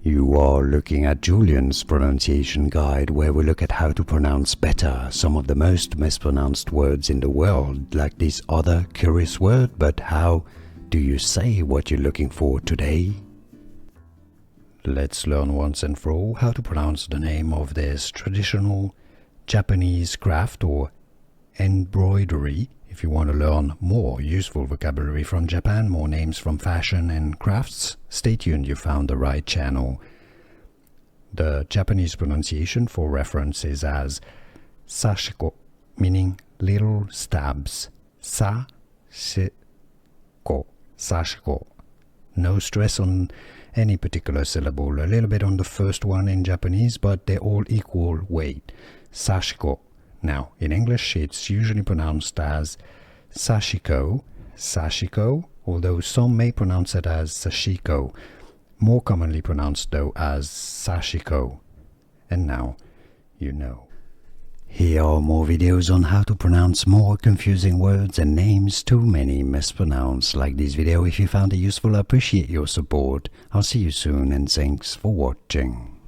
You are looking at Julian's pronunciation guide, where we look at how to pronounce better some of the most mispronounced words in the world, like this other curious word. But how do you say what you're looking for today? Let's learn once and for all how to pronounce the name of this traditional Japanese craft or embroidery. If you want to learn more useful vocabulary from Japan, more names from fashion and crafts, stay tuned, you found the right channel. The Japanese pronunciation for reference is as Sashiko, meaning little stabs. Sashiko, Sashiko. No stress on any particular syllable, a little bit on the first one in Japanese, but they're all equal weight. Sashiko. Now, in English, it's usually pronounced as Sashiko, Sashiko, although some may pronounce it as Sashiko, more commonly pronounced though as Sashiko. And now, you know. Here are more videos on how to pronounce more confusing words and names too many mispronounced. Like this video if you found it useful. I appreciate your support. I'll see you soon and thanks for watching.